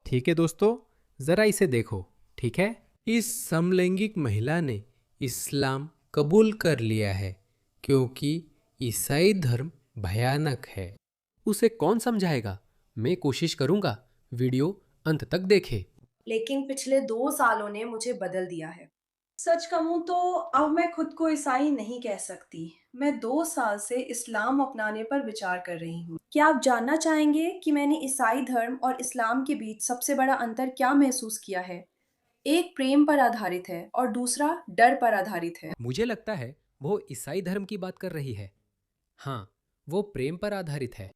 ठीक है दोस्तों, जरा इसे देखो। ठीक है, इस समलैंगिक महिला ने इस्लाम कबूल कर लिया है क्योंकि ईसाई धर्म भयानक है। उसे कौन समझाएगा? मैं कोशिश करूंगा। वीडियो अंत तक देखे। लेकिन पिछले 2 सालों ने मुझे बदल दिया है। सच कहूँ तो अब मैं खुद को ईसाई नहीं कह सकती। मैं 2 साल से इस्लाम अपनाने पर विचार कर रही हूँ। क्या आप जानना चाहेंगे कि मैंने ईसाई धर्म और इस्लाम के बीच सबसे बड़ा अंतर क्या महसूस किया है? एक प्रेम पर आधारित है और दूसरा डर पर आधारित है। मुझे लगता है वो ईसाई धर्म की बात कर रही है। हाँ, वो प्रेम पर आधारित है।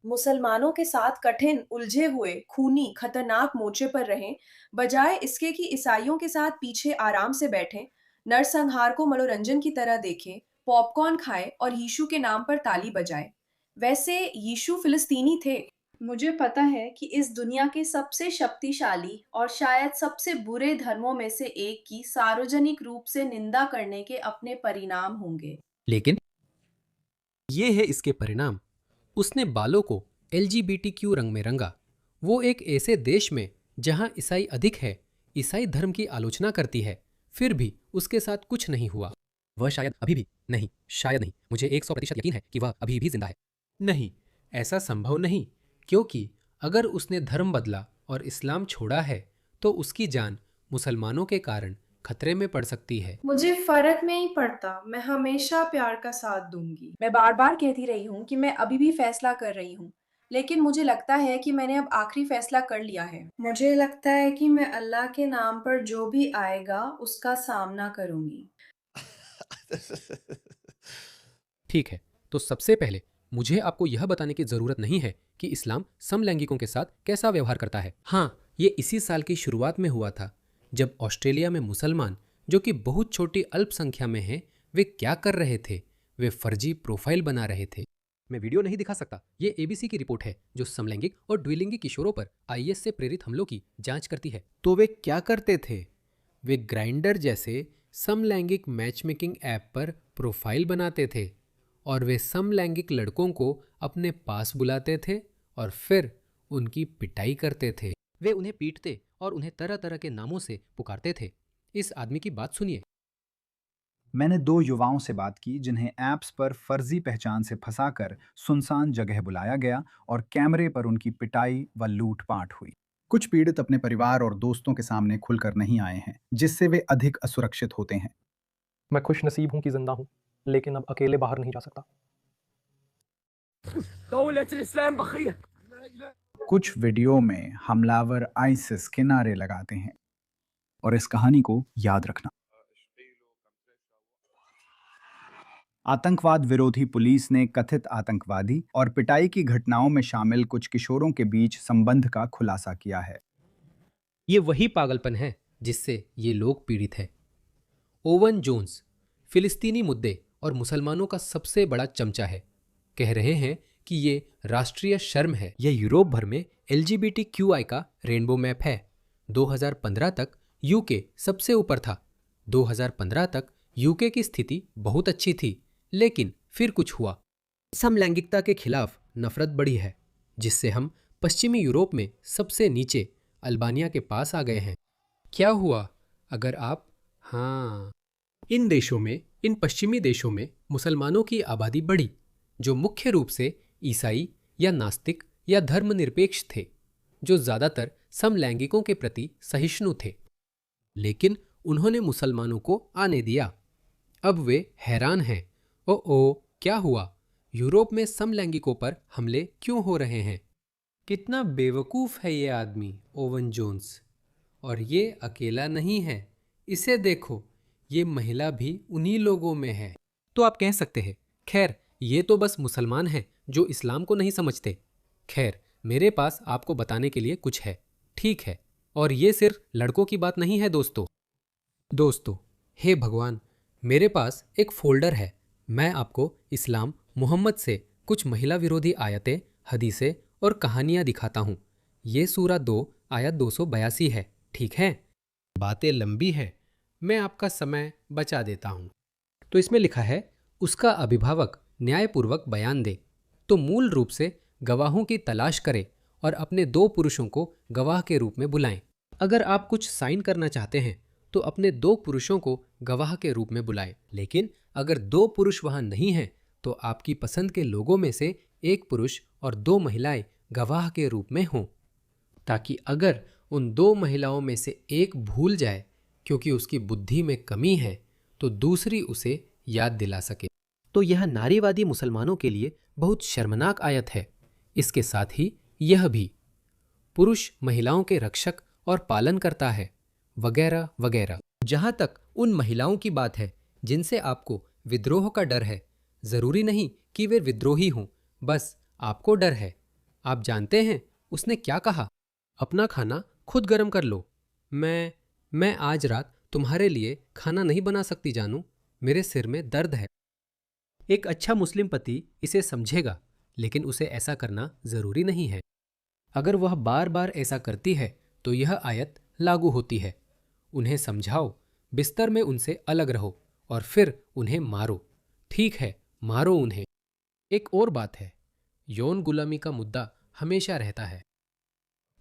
मुसलमानों के साथ कठिन, उलझे हुए, खूनी, खतरनाक मोर्चे पर रहें, बजाय इसके कि ईसाइयों के साथ पीछे आराम से बैठें, नरसंहार को मनोरंजन की तरह देखें, पॉपकॉर्न खाएं और यीशु के नाम पर ताली बजाएं। वैसे यीशु फिलिस्तीनी थे। मुझे पता है कि इस दुनिया के सबसे शक्तिशाली और शायद सबसे बुरे धर्मों में से एक की सार्वजनिक रूप से निंदा करने के अपने परिणाम होंगे। लेकिन ये है इसके परिणाम। उसने बालों को LGBTQ रंग में रंगा। वो एक ऐसे देश में जहां ईसाई अधिक है, ईसाई धर्म की आलोचना करती है, फिर भी उसके साथ कुछ नहीं हुआ। वह शायद अभी भी नहीं, शायद नहीं, मुझे 100% यकीन है कि वह अभी भी जिंदा है। नहीं, ऐसा संभव नहीं, क्योंकि अगर उसने धर्म बदला और इस्लाम छोड़ा है तो उसकी जान मुसलमानों के कारण खतरे में पड़ सकती है। मुझे फर्क नहीं पड़ता, मैं हमेशा प्यार का साथ दूंगी। मैं बार बार कहती रही हूँ कि मैं अभी भी फैसला कर रही हूँ, लेकिन मुझे लगता है कि मैंने अब आखिरी फैसला कर लिया है। मुझे लगता है कि मैं अल्लाह के नाम पर जो भी आएगा उसका सामना करूंगी। ठीक है, तो सबसे पहले मुझे आपको यह बताने की ज़रूरत नहीं है कि इस्लाम समलैंगिकों के साथ कैसा व्यवहार करता है। हाँ, ये इसी साल की शुरुआत में हुआ था, जब ऑस्ट्रेलिया में मुसलमान, जो कि बहुत छोटी अल्पसंख्या में हैं, वे क्या कर रहे थे? वे फर्जी प्रोफाइल बना रहे थे। मैं वीडियो नहीं दिखा सकता। ये ABC की रिपोर्ट है जो समलैंगिक और द्विलिंगी किशोरों पर IS से प्रेरित हमलों की जांच करती है। तो वे क्या करते थे? वे ग्राइंडर जैसे समलैंगिक मैचमेकिंग ऐप पर प्रोफाइल बनाते थे और वे समलैंगिक लड़कों को अपने पास बुलाते थे और फिर उनकी पिटाई करते थे। वे उन्हें पीटते और उन्हें तरह तरह के नामों से पुकारते थे। इस आदमी की बात सुनिए। मैंने 2 युवाओं से बात की जिन्हें ऐप्स पर फर्जी पहचान से फंसाकर सुनसान जगह बुलाया गया और कैमरे पर उनकी पिटाई व लूटपाट हुई। कुछ पीड़ित अपने परिवार और दोस्तों के सामने खुलकर नहीं आए हैं, जिससे वे अधिक असुरक्षित होते हैं। मैं खुश नसीब हूँ कि जिंदा हूँ, लेकिन अब अकेले बाहर नहीं जा सकता। कुछ वीडियो में हमलावर आइसिस के नारे लगाते हैं। और इस कहानी को याद रखना, आतंकवाद विरोधी पुलिस ने कथित आतंकवादी और पिटाई की घटनाओं में शामिल कुछ किशोरों के बीच संबंध का खुलासा किया है। ये वही पागलपन है जिससे ये लोग पीड़ित हैं। ओवन जोन्स फिलिस्तीनी मुद्दे और मुसलमानों का सबसे बड़ा चमचा है। कह रहे हैं कि ये राष्ट्रीय शर्म है। यह यूरोप भर में LGBTQI का रेनबो मैप है। 2015 तक यूके सबसे ऊपर था। 2015 तक यूके की स्थिति बहुत अच्छी थी, लेकिन फिर कुछ हुआ। समलैंगिकता के खिलाफ नफरत बढ़ी है, जिससे हम पश्चिमी यूरोप में सबसे नीचे अल्बानिया के पास आ गए हैं। क्या हुआ अगर आप हाँ इन पश्चिमी देशों में मुसलमानों की आबादी बढ़ी, जो मुख्य रूप से ईसाई या नास्तिक या धर्मनिरपेक्ष थे, जो ज़्यादातर समलैंगिकों के प्रति सहिष्णु थे। लेकिन उन्होंने मुसलमानों को आने दिया। अब वे हैरान हैं। ओ, क्या हुआ? यूरोप में समलैंगिकों पर हमले क्यों हो रहे हैं? कितना बेवकूफ़ है ये आदमी ओवन जोन्स। और ये अकेला नहीं है, इसे देखो, ये महिला भी उन्हीं लोगों में है। तो आप कह सकते हैं, खैर ये तो बस मुसलमान हैं जो इस्लाम को नहीं समझते। खैर, मेरे पास आपको बताने के लिए कुछ है। ठीक है, और ये सिर्फ लड़कों की बात नहीं है दोस्तों, हे भगवान, मेरे पास एक फोल्डर है। मैं आपको इस्लाम मोहम्मद से कुछ महिला विरोधी आयतें, हदीसें और कहानियाँ दिखाता हूँ। ये सूरा 2 आयत 282 है। ठीक है, बातें लंबी है, मैं आपका समय बचा देता हूँ। तो इसमें लिखा है, उसका अभिभावक न्यायपूर्वक बयान दे तो मूल रूप से गवाहों की तलाश करे और अपने 2 पुरुषों को गवाह के रूप में बुलाएं। अगर आप कुछ साइन करना चाहते हैं तो अपने 2 पुरुषों को गवाह के रूप में बुलाएं। लेकिन अगर 2 पुरुष वहां नहीं हैं तो आपकी पसंद के लोगों में से 1 पुरुष और 2 महिलाएं गवाह के रूप में हों, ताकि अगर उन 2 महिलाओं में से एक भूल जाए क्योंकि उसकी बुद्धि में कमी है तो दूसरी उसे याद दिला सके। तो यह नारीवादी मुसलमानों के लिए बहुत शर्मनाक आयत है। इसके साथ ही यह भी पुरुष महिलाओं के रक्षक और पालन करता है वगैरह वगैरह। जहां तक उन महिलाओं की बात है जिनसे आपको विद्रोह का डर है, जरूरी नहीं कि वे विद्रोही हों, बस आपको डर है। आप जानते हैं उसने क्या कहा? अपना खाना खुद गर्म कर लो। मैं आज रात तुम्हारे लिए खाना नहीं बना सकती जानू, मेरे सिर में दर्द है। एक अच्छा मुस्लिम पति इसे समझेगा, लेकिन उसे ऐसा करना जरूरी नहीं है। अगर वह बार बार ऐसा करती है तो यह आयत लागू होती है। उन्हें समझाओ, बिस्तर में उनसे अलग रहो और फिर उन्हें मारो। ठीक है, मारो उन्हें। एक और बात है, यौन गुलामी का मुद्दा हमेशा रहता है।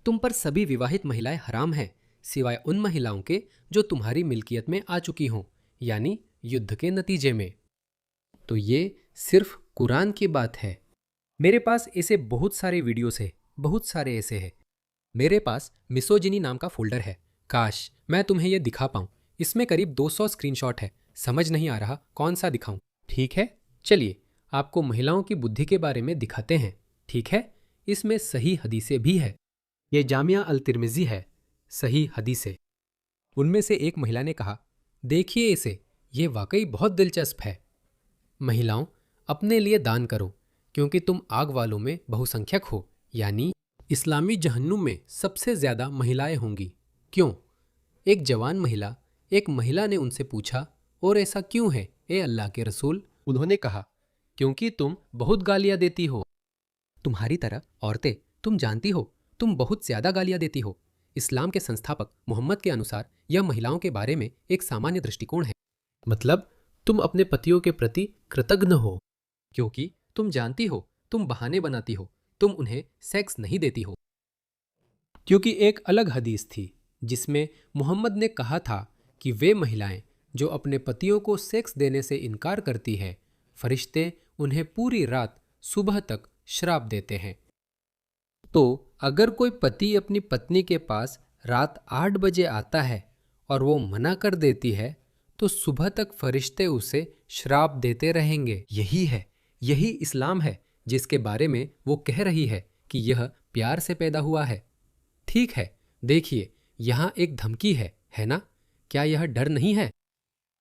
तुम पर सभी विवाहित महिलाएं हराम हैं, सिवाय उन महिलाओं के जो तुम्हारी मिल्कियत में आ चुकी हों, यानी युद्ध के नतीजे में। तो ये सिर्फ कुरान की बात है। मेरे पास ऐसे बहुत सारे वीडियोस है, बहुत सारे ऐसे हैं। मेरे पास मिसोजिनी नाम का फोल्डर है। काश मैं तुम्हें यह दिखा पाऊं। इसमें करीब 200 स्क्रीनशॉट है। समझ नहीं आ रहा कौन सा दिखाऊं। ठीक है, चलिए आपको महिलाओं की बुद्धि के बारे में दिखाते हैं। ठीक है, इसमें सही हदीसें भी है। ये जामिया अल तिर्मिज़ी है, सही हदीसें। उनमें से एक महिला ने कहा, देखिए इसे, ये वाकई बहुत दिलचस्प है। महिलाओं, अपने लिए दान करो क्योंकि तुम आग वालों में बहुसंख्यक हो, यानी इस्लामी जहन्नुम में सबसे ज्यादा महिलाएं होंगी। क्यों? एक जवान महिला, एक महिला ने उनसे पूछा, और ऐसा क्यों है ए अल्लाह के रसूल? उन्होंने कहा, क्योंकि तुम बहुत गालियां देती हो। तुम्हारी तरह औरतें, तुम जानती हो, तुम बहुत ज्यादा गालियां देती हो। इस्लाम के संस्थापक मोहम्मद के अनुसार यह महिलाओं के बारे में एक सामान्य दृष्टिकोण है। मतलब तुम अपने पतियों के प्रति कृतज्ञ हो, क्योंकि तुम जानती हो, तुम बहाने बनाती हो, तुम उन्हें सेक्स नहीं देती हो। क्योंकि एक अलग हदीस थी जिसमें मोहम्मद ने कहा था कि वे महिलाएं जो अपने पतियों को सेक्स देने से इनकार करती है, फरिश्ते उन्हें पूरी रात सुबह तक श्राप देते हैं। तो अगर कोई पति अपनी पत्नी के पास रात 8 बजे आता है और वो मना कर देती है तो सुबह तक फरिश्ते उसे श्राप देते रहेंगे। यही इस्लाम है जिसके बारे में वो कह रही है कि यह प्यार से पैदा हुआ है। ठीक है, देखिए यहाँ एक धमकी है ना? क्या यह डर नहीं है?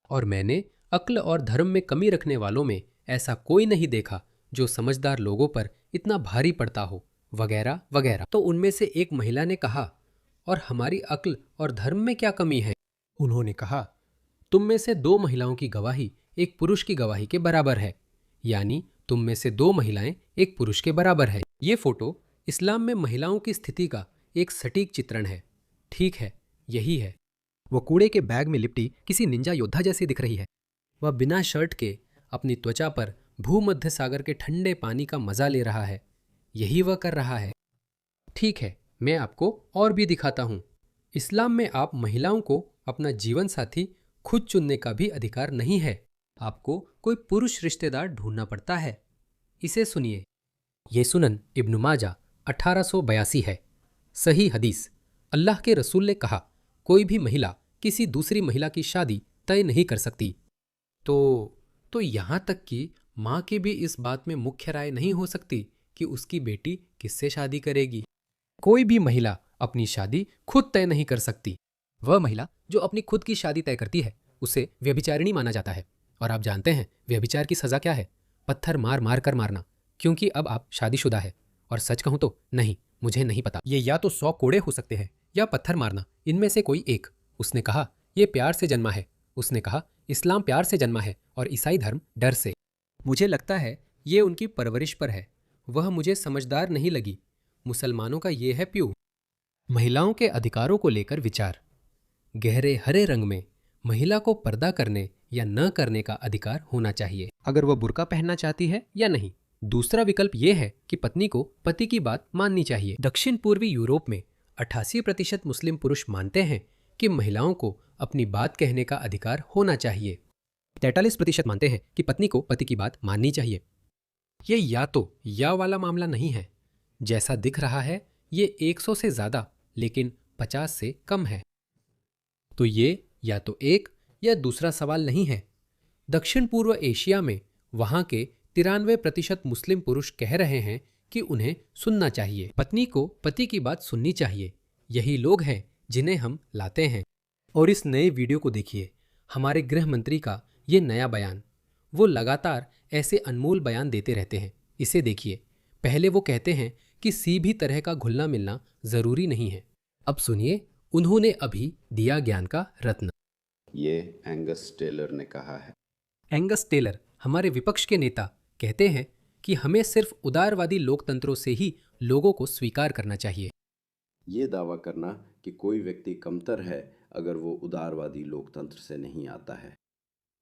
और मैंने अक्ल और धर्म में कमी रखने वालों में ऐसा कोई नहीं देखा जो समझदार लोगों पर इतना भारी पड़ता हो, वगैरह वगैरह। तो उनमें से एक महिला ने कहा, और हमारी अक्ल और धर्म में क्या कमी है? उन्होंने कहा, तुम में से 2 महिलाओं की गवाही एक पुरुष की गवाही के बराबर है, यानी तुम में से 2 महिलाएं एक पुरुष के बराबर है। ये फोटो इस्लाम में महिलाओं की स्थिति का एक सटीक चित्रण है। ठीक है, यही है। वो कूड़े के बैग में लिपटी किसी निंजा योद्धा जैसी दिख रही है। वह बिना शर्ट के अपनी त्वचा पर भूमध्य सागर के ठंडे पानी का मजा ले रहा है। यही वह कर रहा है। ठीक है, मैं आपको और भी दिखाता हूँ। इस्लाम में आप महिलाओं को अपना जीवन साथी खुद चुनने का भी अधिकार नहीं है। आपको कोई पुरुष रिश्तेदार ढूंढना पड़ता है। इसे सुनिए। ये सुनन इब्न माजा 1882 है, सही हदीस। अल्लाह के रसूल ने कहा, कोई भी महिला किसी दूसरी महिला की शादी तय नहीं कर सकती। तो यहाँ तक कि माँ की भी इस बात में मुख्य राय नहीं हो सकती कि उसकी बेटी किससे शादी करेगी। कोई भी महिला अपनी शादी खुद तय नहीं कर सकती। वह महिला जो अपनी खुद की शादी तय करती है उसे व्यभिचारिणी माना जाता है। और आप जानते हैं व्यभिचार की सजा क्या है? पत्थर मार मार कर मारना, क्योंकि अब आप शादीशुदा है। और सच कहूं तो नहीं, मुझे नहीं पता, ये या तो 100 कोड़े हो सकते हैं या पत्थर मारना, इनमें से कोई एक। उसने कहा, यह प्यार से जन्मा है। उसने कहा, इस्लाम प्यार से जन्मा है और ईसाई धर्म डर से। मुझे लगता है ये उनकी परवरिश पर है। वह मुझे समझदार नहीं लगी। मुसलमानों का ये है प्यू। महिलाओं के अधिकारों को लेकर विचार। गहरे हरे रंग में महिला को पर्दा करने या न करने का अधिकार होना चाहिए, अगर वह बुर्का पहनना चाहती है या नहीं। दूसरा विकल्प ये है कि पत्नी को पति की बात माननी चाहिए। दक्षिण पूर्वी यूरोप में 88% मुस्लिम पुरुष मानते हैं कि महिलाओं को अपनी बात कहने का अधिकार होना चाहिए। 43% मानते हैं कि पत्नी को पति की बात माननी चाहिए। ये या तो या वाला मामला नहीं है। जैसा दिख रहा है ये 100 से ज्यादा लेकिन 50 से कम है। तो ये या तो एक या दूसरा सवाल नहीं है। दक्षिण पूर्व एशिया में वहां के 93% मुस्लिम पुरुष कह रहे हैं कि उन्हें सुनना चाहिए, पत्नी को पति की बात सुननी चाहिए। यही लोग हैं जिन्हें हम लाते हैं। और इस नए वीडियो को देखिए, हमारे गृह मंत्री का ये नया बयान। वो लगातार ऐसे अनमोल बयान देते रहते हैं। इसे देखिए, पहले वो कहते हैं कि किसी भी तरह का घुलना मिलना जरूरी नहीं है। अब सुनिए, उन्होंने अभी दिया ज्ञान का रत्न। ये एंगस टेलर ने कहा है। एंगस टेलर हमारे विपक्ष के नेता कहते हैं कि हमें सिर्फ उदारवादी लोकतंत्रों से ही लोगों को स्वीकार करना चाहिए। ये दावा करना कि कोई व्यक्ति कमतर है अगर वो उदारवादी लोकतंत्र से नहीं आता है।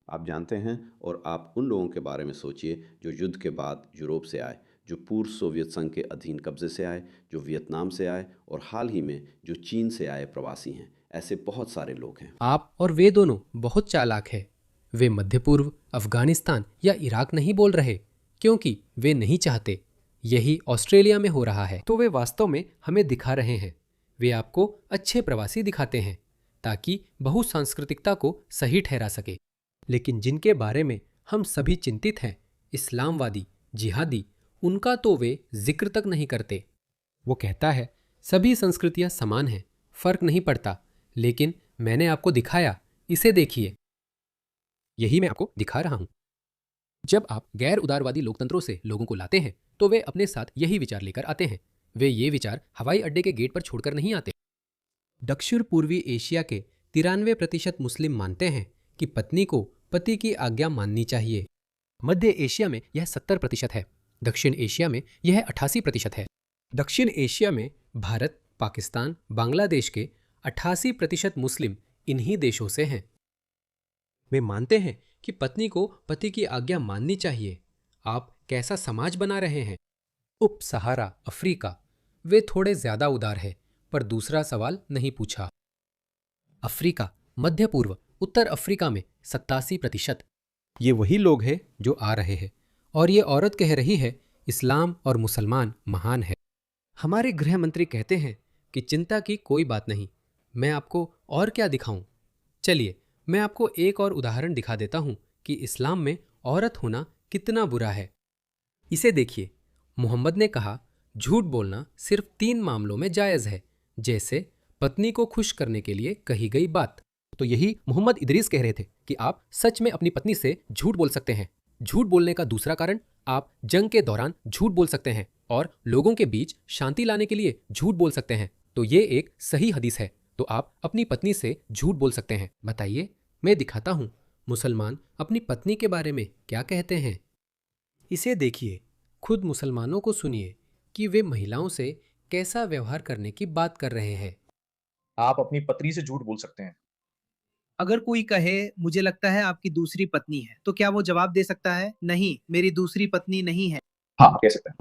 आप जानते हैं, और आप उन लोगों के बारे में सोचिए जो युद्ध के बाद यूरोप से आए, जो पूर्व सोवियत संघ के अधीन कब्जे से आए, जो वियतनाम से आए और हाल ही में जो चीन से आए प्रवासी हैं। ऐसे बहुत सारे लोग हैं। आप और वे दोनों बहुत चालाक हैं। वे मध्य पूर्व, अफगानिस्तान या इराक नहीं बोल रहे क्योंकि वे नहीं चाहते। यही ऑस्ट्रेलिया में हो रहा है। तो वे वास्तव में हमें दिखा रहे हैं। वे आपको अच्छे प्रवासी दिखाते हैं ताकि बहुसांस्कृतिकता को सही ठहरा सके। लेकिन जिनके बारे में हम सभी चिंतित हैं, इस्लामवादी, जिहादी, उनका तो वे जिक्र तक नहीं करते। वो कहता है सभी संस्कृतियां समान हैं, फर्क नहीं पड़ता। लेकिन मैंने आपको दिखाया, इसे देखिए। यही मैं आपको दिखा रहा हूं। जब आप गैर उदारवादी लोकतंत्रों से लोगों को लाते हैं तो वे अपने साथ यही विचार लेकर आते हैं। वे ये विचार हवाई अड्डे के गेट पर छोड़कर नहीं आते। दक्षिण पूर्वी एशिया के 93% मुस्लिम मानते हैं कि पत्नी को पति की आज्ञा माननी चाहिए। मध्य एशिया में यह 70% है। दक्षिण एशिया में यह 88% है। दक्षिण एशिया में भारत, पाकिस्तान, बांग्लादेश के 88% मुस्लिम इन्हीं देशों से हैं। वे मानते हैं कि पत्नी को पति की आज्ञा माननी चाहिए। आप कैसा समाज बना रहे हैं? उप सहारा अफ्रीका, वे थोड़े ज्यादा उदार है, पर दूसरा सवाल नहीं पूछा। अफ्रीका, मध्य पूर्व, उत्तर अफ्रीका में 87%। ये वही लोग हैं जो आ रहे हैं। और ये औरत कह रही है इस्लाम और मुसलमान महान है। हमारे गृह मंत्री कहते हैं कि चिंता की कोई बात नहीं। मैं आपको और क्या दिखाऊं? चलिए, मैं आपको एक और उदाहरण दिखा देता हूं कि इस्लाम में औरत होना कितना बुरा है। इसे देखिए, मोहम्मद ने कहा झूठ बोलना सिर्फ 3 मामलों में जायज़ है, जैसे पत्नी को खुश करने के लिए कही गई बात। तो यही मोहम्मद इदरीस कह रहे थे कि आप सच में अपनी पत्नी से झूठ बोल सकते हैं। झूठ बोलने का दूसरा कारण, आप जंग के दौरान झूठ बोल सकते हैं और लोगों के बीच शांति लाने के लिए झूठ बोल सकते हैं। तो ये एक सही हदीस है। तो आप अपनी पत्नी से झूठ बोल सकते हैं। बताइए, मैं दिखाता हूं मुसलमान अपनी पत्नी के बारे में क्या कहते हैं। इसे देखिए, खुद मुसलमानों को सुनिए कि वे महिलाओं से कैसा व्यवहार करने की बात कर रहे हैं। आप अपनी पत्नी से झूठ बोल सकते हैं। अगर कोई कहे मुझे लगता है आपकी दूसरी पत्नी है, तो क्या वो जवाब दे सकता है नहीं, मेरी दूसरी पत्नी नहीं है? हाँ, आप कह सकते हैं।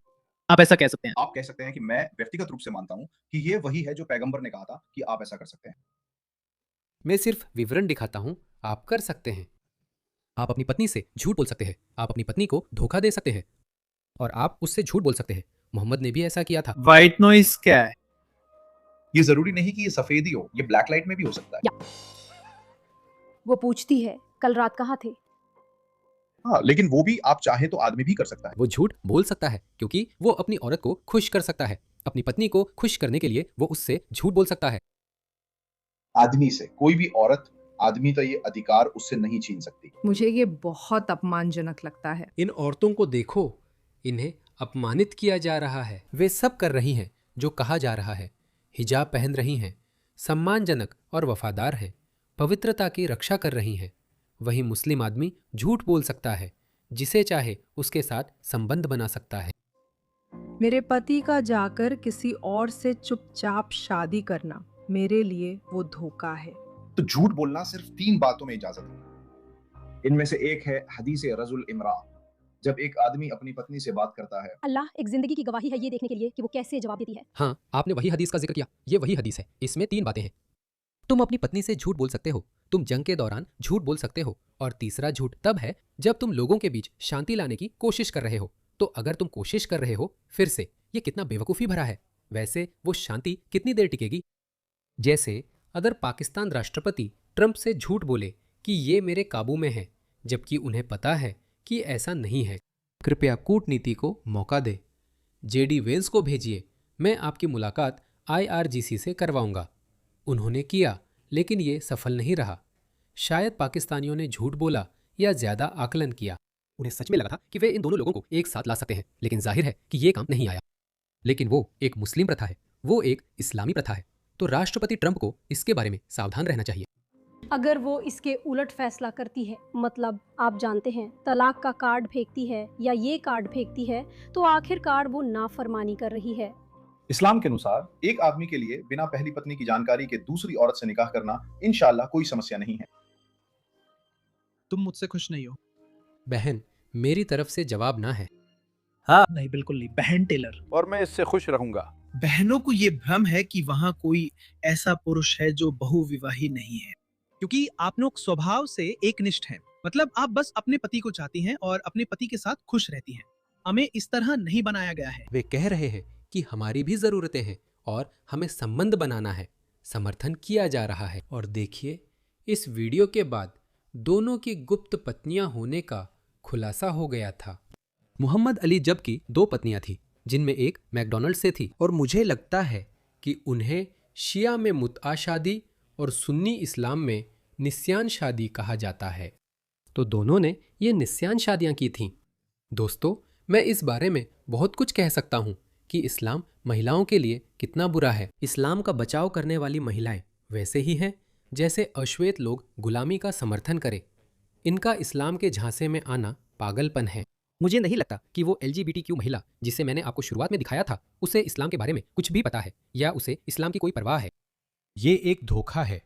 आप ऐसा कह सकते हैं। आप कह सकते हैं कि मैं व्यक्तिगत रूप से मानता हूं कि ये वही है जो पैगंबर ने कहा था कि आप ऐसा कर सकते हैं। मैं सिर्फ विवरण दिखाता हूं, आप कर सकते हैं। आप अपनी पत्नी से झूठ बोल सकते हैं। आप अपनी पत्नी को धोखा दे सकते हैं और आप उससे झूठ बोल सकते हैं। मोहम्मद ने भी ऐसा किया था। व्हाइट नॉइस क्या है? ये जरूरी नहीं कि ये सफेद ही हो, ये ब्लैक लाइट में भी हो सकता है। वो पूछती है कल रात कहाँ थे? हाँ, लेकिन वो भी आप चाहे तो आदमी भी कर सकता है। वो झूठ बोल सकता है क्योंकि वो अपनी औरत को खुश कर सकता है। अपनी पत्नी को खुश करने के लिए वो उससे झूठ बोल सकता है। आदमी से, कोई भी औरत आदमी का ये अधिकार उससे नहीं छीन सकती। मुझे ये बहुत अपमानजनक लगता है। इन औरतों को देखो, इन्हें अपमानित किया जा रहा है। वे सब कर रही हैं जो कहा जा रहा है। हिजाब पहन रही हैं, सम्मानजनक और वफादार हैं, पवित्रता की रक्षा कर रही हैं। वही मुस्लिम आदमी झूठ बोल सकता है, जिसे चाहे उसके साथ संबंध बना सकता है। मेरे पति का जाकर किसी और से चुपचाप शादी करना मेरे लिए वो धोखा है। तो झूठ बोलना सिर्फ 3 बातों में इजाजत है। इनमें से एक है हदीस रजुल इमरा, जब एक आदमी अपनी पत्नी से बात करता है, अल्लाह एक जिंदगी की गवाही है ये देखने के लिए कि वो कैसे जवाब देती है। हाँ, आपने वही हदीस का जिक्र किया। ये वही हदीस है। इसमें 3 बातें हैं। तुम अपनी पत्नी से झूठ बोल सकते हो, तुम जंग के दौरान झूठ बोल सकते हो, और तीसरा झूठ तब है जब तुम लोगों के बीच शांति लाने की कोशिश कर रहे हो। तो अगर तुम कोशिश कर रहे हो, फिर से ये कितना बेवकूफ़ी भरा है। वैसे वो शांति कितनी देर टिकेगी? जैसे अगर पाकिस्तान राष्ट्रपति ट्रंप से झूठ बोले कि ये मेरे काबू में है, जबकि उन्हें पता है कि ऐसा नहीं है। कृपया कूटनीति को मौका दे। जेडी वेंस को भेजिए, मैं आपकी मुलाकात IRGC से करवाऊंगा। उन्होंने किया, लेकिन ये सफल नहीं रहा। शायद पाकिस्तानियों ने झूठ बोला या ज्यादा आकलन किया। उन्हें सच में लगा था कि वे इन दोनों लोगों को एक साथ ला सकते हैं, लेकिन जाहिर है कि ये काम नहीं आया। लेकिन वो एक मुस्लिम प्रथा है, वो एक इस्लामी प्रथा है, तो राष्ट्रपति ट्रंप को इसके बारे में सावधान रहना चाहिए। अगर वो इसके उलट फैसला करती है, मतलब आप जानते हैं तलाक का कार्ड फेंकती है या ये कार्ड फेंकती है, तो आखिरकार वो नाफरमानी कर रही है। इस्लाम के अनुसार एक आदमी के लिए बिना पहली पत्नी की जानकारी के दूसरी औरत से निकाह करना इंशाअल्लाह कोई समस्या नहीं है। तुम मुझसे खुश नहीं हो? बहन, मेरी तरफ से जवाब ना है। नहीं, बिल्कुल नहीं बहन टेलर। और मैं इससे खुश रहूंगा। बहनों को ये भ्रम है कि वहाँ कोई ऐसा पुरुष है जो बहुविवाही नहीं है, क्योंकि आप लोग स्वभाव से एकनिष्ठ हैं। मतलब आप बस अपने पति को चाहती हैं और अपने पति के साथ खुश रहती हैं। हमें इस तरह नहीं बनाया गया है। वे कह रहे हैं कि हमारी भी जरूरतें हैं और हमें संबंध बनाना है। समर्थन किया जा रहा है। और देखिए, इस वीडियो के बाद दोनों की गुप्त पत्नियां होने का खुलासा हो गया था। मोहम्मद अली जबकि 2 पत्नियां थी, जिनमें एक मैकडॉनल्ड से थी, और मुझे लगता है कि उन्हें शिया में मुतआ शादी और सुन्नी इस्लाम में निस्यान शादी कहा जाता है। तो दोनों ने ये निस्यान शादियां की थीं। दोस्तों, मैं इस बारे में बहुत कुछ कह सकता हूँ कि इस्लाम महिलाओं के लिए कितना बुरा है। इस्लाम का बचाव करने वाली महिलाएं वैसे ही हैं जैसे अश्वेत लोग गुलामी का समर्थन करें। इनका इस्लाम के झांसे में आना पागलपन है। मुझे नहीं लगता कि वो LGBTQ महिला जिसे मैंने आपको शुरुआत में दिखाया था, उसे इस्लाम के बारे में कुछ भी पता है या उसे इस्लाम की कोई परवाह है। ये एक धोखा है।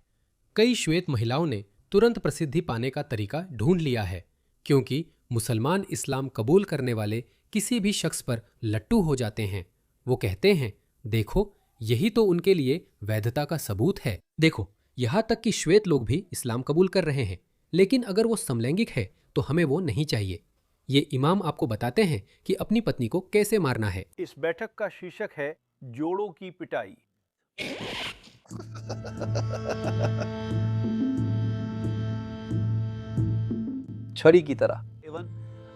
कई श्वेत महिलाओं ने तुरंत प्रसिद्धि पाने का तरीका ढूंढ लिया है, क्योंकि मुसलमान इस्लाम कबूल करने वाले किसी भी शख्स पर लट्टू हो जाते हैं। वो कहते हैं, देखो यही तो उनके लिए वैधता का सबूत है। देखो, यहाँ तक कि श्वेत लोग भी इस्लाम कबूल कर रहे हैं, लेकिन अगर वो समलैंगिक है तो हमें वो नहीं चाहिए। ये इमाम आपको बताते हैं कि अपनी पत्नी को कैसे मारना है। इस बैठक का शीर्षक है जोड़ों की पिटाई। छड़ी की तरह।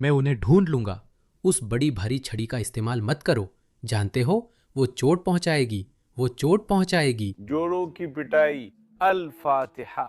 मैं उन्हें ढूंढ लूंगा। उस बड़ी भारी छड़ी का इस्तेमाल मत करो। जानते हो, वो चोट पहुंचाएगी, वो चोट पहुंचाएगी। जोड़ों की पिटाई। अल-फातिहा।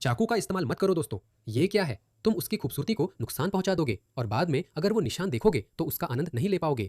चाकू का इस्तेमाल मत करो दोस्तों। ये क्या है? तुम उसकी खूबसूरती को नुकसान पहुंचा दोगे और बाद में अगर वो निशान देखोगे तो उसका आनंद नहीं ले पाओगे।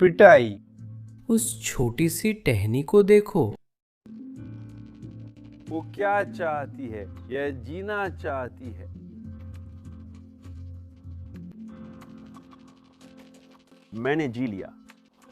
पिटाई। उस छोटी सी टहनी को देखो। वो क्या चाहती है? यह जीना चाहती है। मैंने जी लिया।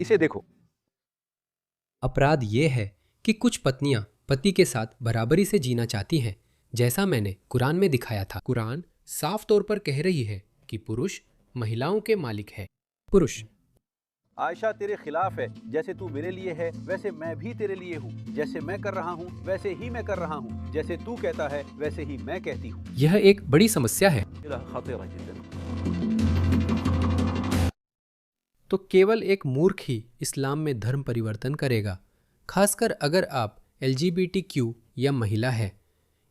इसे देखो। अपराध ये है कि कुछ पत्नियां पति के साथ बराबरी से जीना चाहती हैं, जैसा मैंने कुरान में दिखाया था। कुरान साफ तौर पर कह रही है कि पुरुष महिलाओं के मालिक है। पुरुष। आयशा तेरे खिलाफ है। जैसे तू मेरे लिए है वैसे मैं भी तेरे लिए हूँ। जैसे मैं कर रहा हूँ वैसे ही मैं कर रहा हूँ। जैसे तू कहता है वैसे ही मैं कहती हूँ। यह एक बड़ी समस्या है। खतरा जिद्दन। तो केवल एक मूर्ख ही इस्लाम में धर्म परिवर्तन करेगा, खासकर अगर आप LGBTQ या महिला है।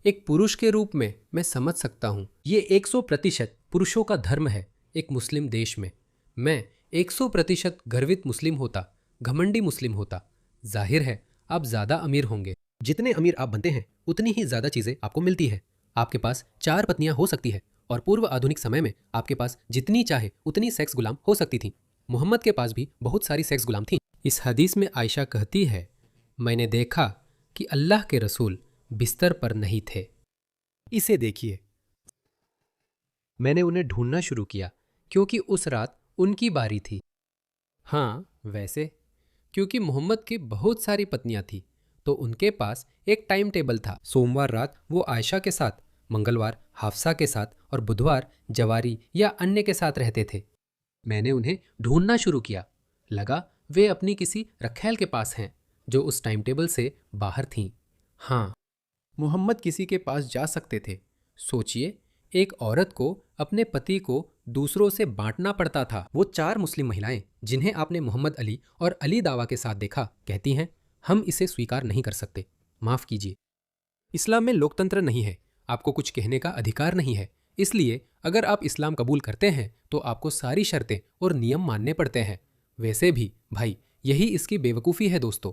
एक पुरुष के रूप में मैं समझ सकता हूँ। ये 100% पुरुषों का धर्म है एक मुस्लिम देश में। मैं 100% गर्वित मुस्लिम होता, घमंडी मुस्लिम होता। जाहिर है आप ज़्यादा अमीर होंगे। जितने अमीर आप बनते हैं उतनी ही ज़्यादा चीज़ें आपको मिलती है। आपके पास 4 पत्नियां हो सकती है और पूर्व आधुनिक समय में आपके पास जितनी चाहे उतनी सेक्स गुलाम हो सकती थी। मोहम्मद के पास भी बहुत सारी सेक्स गुलाम थीं। इस हदीस में आयशा कहती है, मैंने देखा कि अल्लाह के रसूल बिस्तर पर नहीं थे। इसे देखिए। मैंने उन्हें ढूंढना शुरू किया क्योंकि उस रात उनकी बारी थी। हाँ, वैसे क्योंकि मोहम्मद की बहुत सारी पत्नियां थीं, तो उनके पास एक टाइम टेबल था। सोमवार रात वो आयशा के साथ, मंगलवार हाफसा के साथ और बुधवार जवारी या अन्य के साथ रहते थे। मैंने उन्हें ढूंढना शुरू किया। लगा वे अपनी किसी रखैल के पास हैं जो उस टाइम टेबल से बाहर थीं। हाँ, मोहम्मद किसी के पास जा सकते थे। सोचिए, एक औरत को अपने पति को दूसरों से बांटना पड़ता था। वो 4 मुस्लिम महिलाएं जिन्हें आपने मोहम्मद अली और अली दावा के साथ देखा, कहती हैं, हम इसे स्वीकार नहीं कर सकते। माफ कीजिए, इस्लाम में लोकतंत्र नहीं है, आपको कुछ कहने का अधिकार नहीं है। इसलिए अगर आप इस्लाम कबूल करते हैं तो आपको सारी शर्तें और नियम मानने पड़ते हैं। वैसे भी भाई, यही इसकी बेवकूफ़ी है दोस्तों।